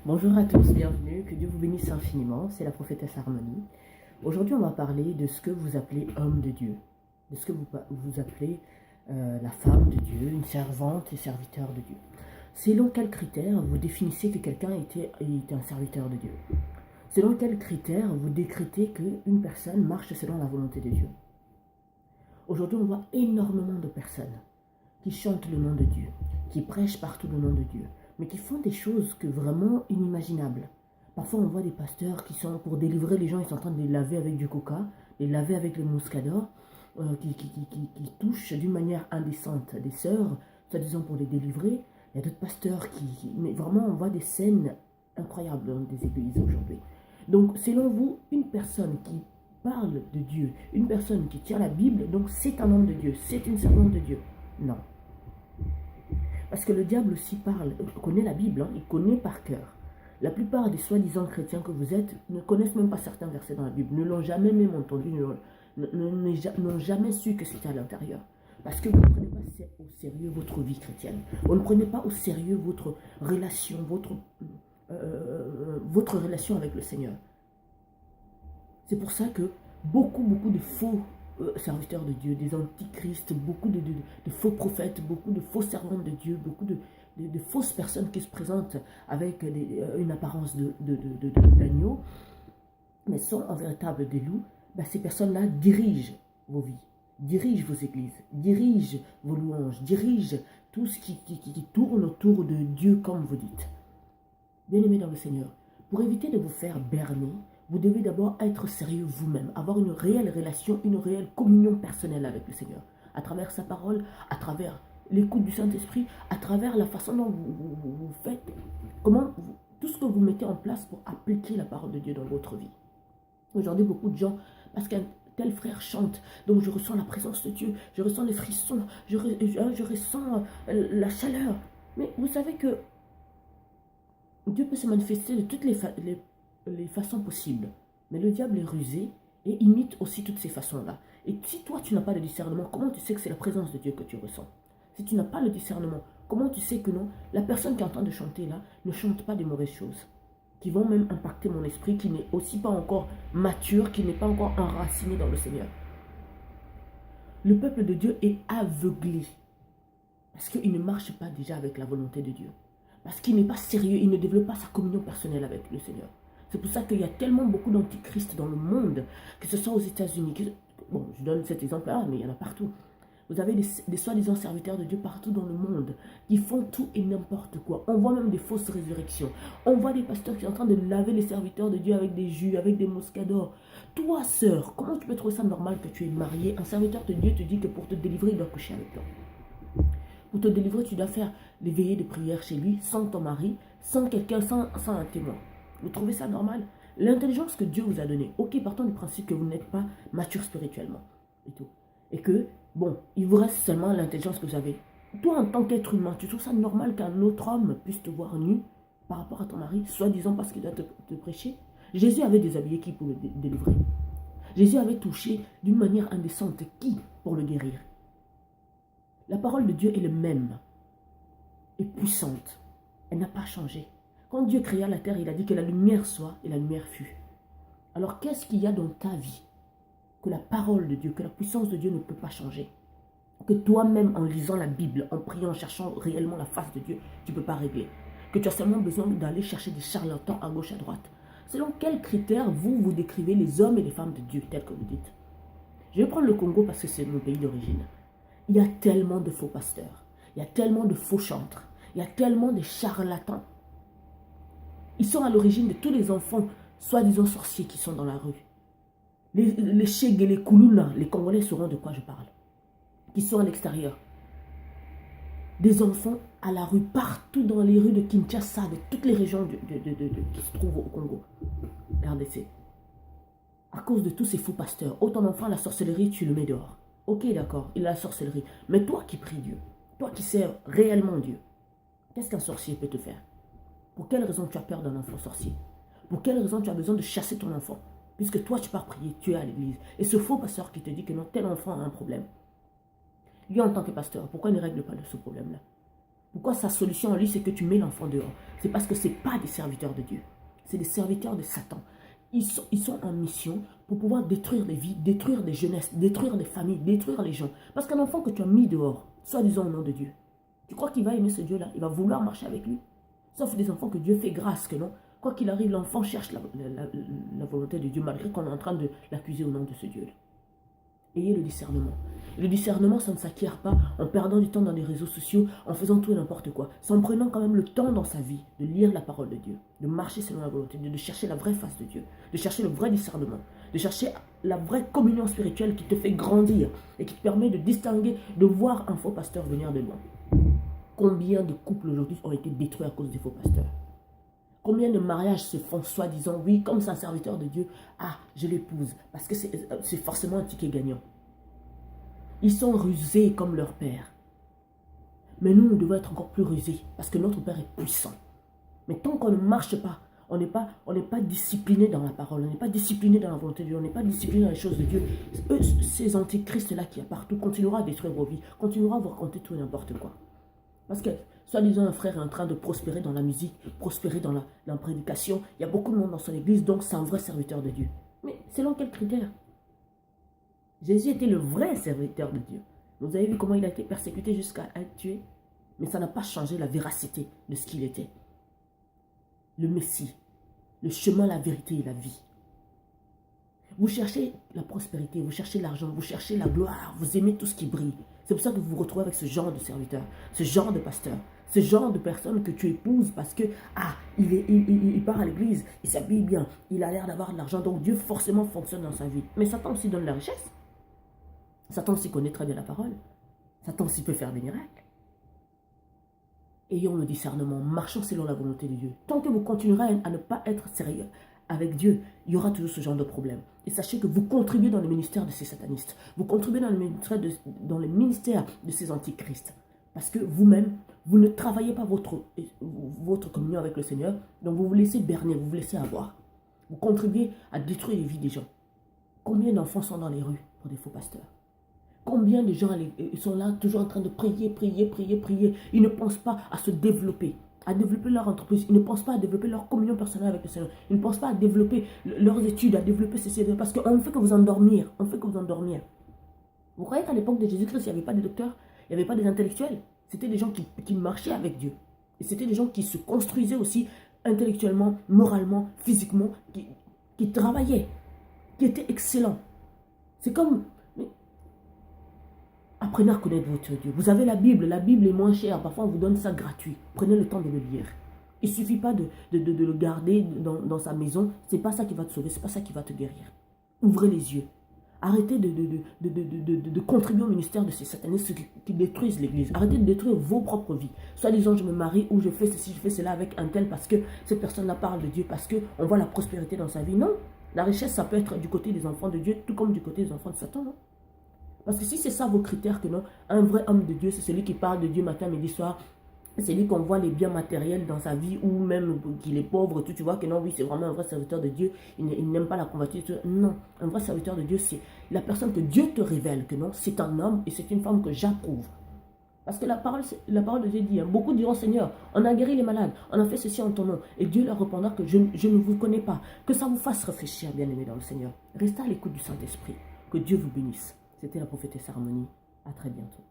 Bonjour à tous, bienvenue, que Dieu vous bénisse infiniment, c'est la prophétesse Harmonie. Aujourd'hui on va parler de ce que vous appelez homme de Dieu, de ce que vous appelez la femme de Dieu, une servante et serviteur de Dieu. Selon quels critères vous définissez que quelqu'un est un serviteur de Dieu? Selon quels critères vous décrétez qu'une personne marche selon la volonté de Dieu? Aujourd'hui on voit énormément de personnes qui chantent le nom de Dieu, qui prêchent partout le nom de Dieu, mais qui font des choses que vraiment inimaginables. Parfois, on voit des pasteurs qui sont, pour délivrer les gens, ils sont en train de les laver avec du coca, les laver avec le muscador, qui touchent d'une manière indécente des sœurs, soi-disant pour les délivrer. Il y a d'autres pasteurs mais vraiment, on voit des scènes incroyables dans des églises aujourd'hui. Donc, selon vous, une personne qui parle de Dieu, une personne qui tient la Bible, donc c'est un homme de Dieu, c'est une servante de Dieu. Non. Parce que le diable aussi connaît la Bible, il connaît par cœur. La plupart des soi-disant chrétiens que vous êtes ne connaissent même pas certains versets dans la Bible, ne l'ont jamais même entendu, n'ont jamais su que c'était à l'intérieur. Parce que vous ne prenez pas au sérieux votre vie chrétienne. Vous ne prenez pas au sérieux votre relation, votre relation avec le Seigneur. C'est pour ça que beaucoup de faux serviteurs de Dieu, des antichrists, beaucoup de faux prophètes, beaucoup de faux servants de Dieu, beaucoup de fausses personnes qui se présentent avec une apparence d'agneau, mais sont en véritable des loups. Ben, ces personnes-là dirigent vos vies, dirigent vos églises, dirigent vos louanges, dirigent tout ce qui tourne autour de Dieu comme vous dites. Bien-aimés dans le Seigneur, pour éviter de vous faire berner, vous devez d'abord être sérieux vous-même, avoir une réelle relation, une réelle communion personnelle avec le Seigneur, à travers sa parole, à travers l'écoute du Saint-Esprit, à travers la façon dont vous faites, tout ce que vous mettez en place pour appliquer la parole de Dieu dans votre vie. Aujourd'hui, beaucoup de gens, parce qu'un tel frère chante, donc je ressens la présence de Dieu, je ressens les frissons, je ressens la chaleur. Mais vous savez que Dieu peut se manifester de toutes les façons possibles. Mais le diable est rusé et imite aussi toutes ces façons-là. Et si toi, tu n'as pas de discernement, comment tu sais que c'est la présence de Dieu que tu ressens? Si tu n'as pas le discernement, comment tu sais que non, la personne qui est en train de chanter là ne chante pas des mauvaises choses, qui vont même impacter mon esprit, qui n'est aussi pas encore mature, qui n'est pas encore enraciné dans le Seigneur? Le peuple de Dieu est aveuglé parce qu'il ne marche pas déjà avec la volonté de Dieu. Parce qu'il n'est pas sérieux, il ne développe pas sa communion personnelle avec le Seigneur. C'est pour ça qu'il y a tellement beaucoup d'antichrists dans le monde, que ce soit aux États-Unis. Bon, je donne cet exemple-là, mais il y en a partout. Vous avez des soi-disant serviteurs de Dieu partout dans le monde qui font tout et n'importe quoi. On voit même des fausses résurrections. On voit des pasteurs qui sont en train de laver les serviteurs de Dieu avec des jus, avec des muscadors. Toi, sœur, comment tu peux trouver ça normal que tu es mariée? Un serviteur de Dieu te dit que pour te délivrer, il doit coucher avec toi. Pour te délivrer, tu dois faire des veillées de prière chez lui, sans ton mari, sans quelqu'un, sans un témoin. Vous trouvez ça normal? L'intelligence que Dieu vous a donnée, ok, partons du principe que vous n'êtes pas mature spirituellement, et tout. Et que, bon, il vous reste seulement l'intelligence que vous avez. Toi, en tant qu'être humain, tu trouves ça normal qu'un autre homme puisse te voir nu par rapport à ton mari, soi-disant parce qu'il doit te prêcher? Jésus avait déshabillé qui pour le délivrer? Jésus avait touché d'une manière indécente qui pour le guérir? La parole de Dieu est le même, est puissante. Elle n'a pas changé. Quand Dieu créa la terre, il a dit que la lumière soit et la lumière fut. Alors qu'est-ce qu'il y a dans ta vie que la parole de Dieu, que la puissance de Dieu ne peut pas changer? Que toi-même, en lisant la Bible, en priant, en cherchant réellement la face de Dieu, tu ne peux pas régler. Que tu as seulement besoin d'aller chercher des charlatans à gauche, à droite. Selon quels critères vous décrivez les hommes et les femmes de Dieu, tels que vous dites? Je vais prendre le Congo parce que c'est mon pays d'origine. Il y a tellement de faux pasteurs, il y a tellement de faux chantres, il y a tellement de charlatans. Ils sont à l'origine de tous les enfants, soi-disant sorciers, qui sont dans la rue. Les Cheg et les Koulouna, les Congolais sauront de quoi je parle, qui sont à l'extérieur. Des enfants à la rue, partout dans les rues de Kinshasa, de toutes les régions qui se trouvent au Congo, RDC. À cause de tous ces faux pasteurs, autant d'enfants à la sorcellerie, tu le mets dehors. Ok, d'accord, il a la sorcellerie. Mais toi qui pries Dieu, toi qui sers réellement Dieu, qu'est-ce qu'un sorcier peut te faire? Pour quelle raison tu as peur d'un enfant sorcier? Pour quelle raison tu as besoin de chasser ton enfant? Puisque toi tu pars prier, tu es à l'église. Et ce faux pasteur qui te dit que non, tel enfant a un problème. Lui en tant que pasteur, pourquoi il ne règle pas ce problème-là? Pourquoi sa solution en lui, c'est que tu mets l'enfant dehors? C'est parce que ce n'est pas des serviteurs de Dieu. C'est des serviteurs de Satan. Ils sont en mission pour pouvoir détruire des vies, détruire des jeunesses, détruire des familles, détruire les gens. Parce qu'un enfant que tu as mis dehors, soi-disant au nom de Dieu, tu crois qu'il va aimer ce Dieu-là? Il va vouloir marcher avec lui? Sauf des enfants que Dieu fait grâce, que non. Quoi qu'il arrive, l'enfant cherche la volonté de Dieu, malgré qu'on est en train de l'accuser au nom de ce Dieu-là. Ayez le discernement. Le discernement, ça ne s'acquiert pas en perdant du temps dans les réseaux sociaux, en faisant tout et n'importe quoi. C'est en prenant quand même le temps dans sa vie de lire la parole de Dieu, de marcher selon la volonté de Dieu, de chercher la vraie face de Dieu, de chercher le vrai discernement, de chercher la vraie communion spirituelle qui te fait grandir et qui te permet de distinguer, de voir un faux pasteur venir de loin. Combien de couples aujourd'hui ont été détruits à cause des faux pasteurs? Combien de mariages se font soi-disant, oui, comme c'est un serviteur de Dieu, ah, je l'épouse, parce que c'est forcément un ticket gagnant. Ils sont rusés comme leur père. Mais nous, nous devons être encore plus rusés, parce que notre père est puissant. Mais tant qu'on ne marche pas, on n'est pas discipliné dans la parole, on n'est pas discipliné dans la volonté de Dieu, on n'est pas discipliné dans les choses de Dieu. Eux, ces antichrists-là qui y a partout, continueront à détruire vos vies, continueront à vous raconter tout et n'importe quoi. Parce que, soi-disant, un frère est en train de prospérer dans la musique, prospérer dans la prédication. Il y a beaucoup de monde dans son église, donc c'est un vrai serviteur de Dieu. Mais selon quels critères? Jésus était le vrai serviteur de Dieu. Vous avez vu comment il a été persécuté jusqu'à être tué? Mais ça n'a pas changé la véracité de ce qu'il était. Le Messie, le chemin, la vérité et la vie. Vous cherchez la prospérité, vous cherchez l'argent, vous cherchez la gloire, vous aimez tout ce qui brille. C'est pour ça que vous vous retrouvez avec ce genre de serviteur, ce genre de pasteur, ce genre de personne que tu épouses parce que, ah, il part à l'église, il s'habille bien, il a l'air d'avoir de l'argent, donc Dieu forcément fonctionne dans sa vie. Mais Satan aussi donne la richesse. Satan aussi connaît très bien la parole. Satan aussi peut faire des miracles. Ayons le discernement, marchons selon la volonté de Dieu. Tant que vous continuerez à ne pas être sérieux avec Dieu, il y aura toujours ce genre de problème. Et sachez que vous contribuez dans le ministère de ces satanistes. Vous contribuez dans le ministère de ces antichrists. Parce que vous-même, vous ne travaillez pas votre communion avec le Seigneur. Donc vous vous laissez berner, vous vous laissez avoir. Vous contribuez à détruire les vies des gens. Combien d'enfants sont dans les rues pour des faux pasteurs? Combien de gens sont là toujours en train de prier, prier, prier, prier. Ils ne pensent pas à se développer, à développer leur entreprise. Ils ne pensent pas à développer leur communion personnelle avec le Seigneur. Ils ne pensent pas à développer leurs études, à développer ceci. Parce qu'on ne fait que vous endormir. On fait que vous endormir. Vous croyez qu'à l'époque de Jésus-Christ, il n'y avait pas de docteurs, il n'y avait pas des intellectuels. C'était des gens qui marchaient avec Dieu. Et c'était des gens qui se construisaient aussi intellectuellement, moralement, physiquement, qui travaillaient, qui étaient excellents. C'est comme... Apprenez à connaître votre Dieu. Vous avez la Bible est moins chère. Parfois, on vous donne ça gratuit. Prenez le temps de le lire. Il ne suffit pas de le garder dans sa maison. Ce n'est pas ça qui va te sauver, ce n'est pas ça qui va te guérir. Ouvrez les yeux. Arrêtez de contribuer au ministère de ces satanistes qui détruisent l'Église. Arrêtez de détruire vos propres vies. Soit disant, je me marie ou je fais ceci, je fais cela avec un tel parce que cette personne-là parle de Dieu, parce qu'on voit la prospérité dans sa vie. Non, la richesse, ça peut être du côté des enfants de Dieu, tout comme du côté des enfants de Satan, non? Parce que si c'est ça vos critères, que non, un vrai homme de Dieu, c'est celui qui parle de Dieu matin, midi, soir, c'est celui qu'on voit les biens matériels dans sa vie, ou même qu'il est pauvre, tu vois que non, oui, c'est vraiment un vrai serviteur de Dieu, il n'aime pas la convoitise. Non, un vrai serviteur de Dieu, c'est la personne que Dieu te révèle, que non, c'est un homme et c'est une femme que j'approuve. Parce que la parole de Dieu dit, hein, beaucoup diront, Seigneur, on a guéri les malades, on a fait ceci en ton nom. Et Dieu leur répondra que je ne vous connais pas. Que ça vous fasse réfléchir, bien-aimés dans le Seigneur. Restez à l'écoute du Saint-Esprit. Que Dieu vous bénisse. C'était la prophétesse Harmonie. À très bientôt.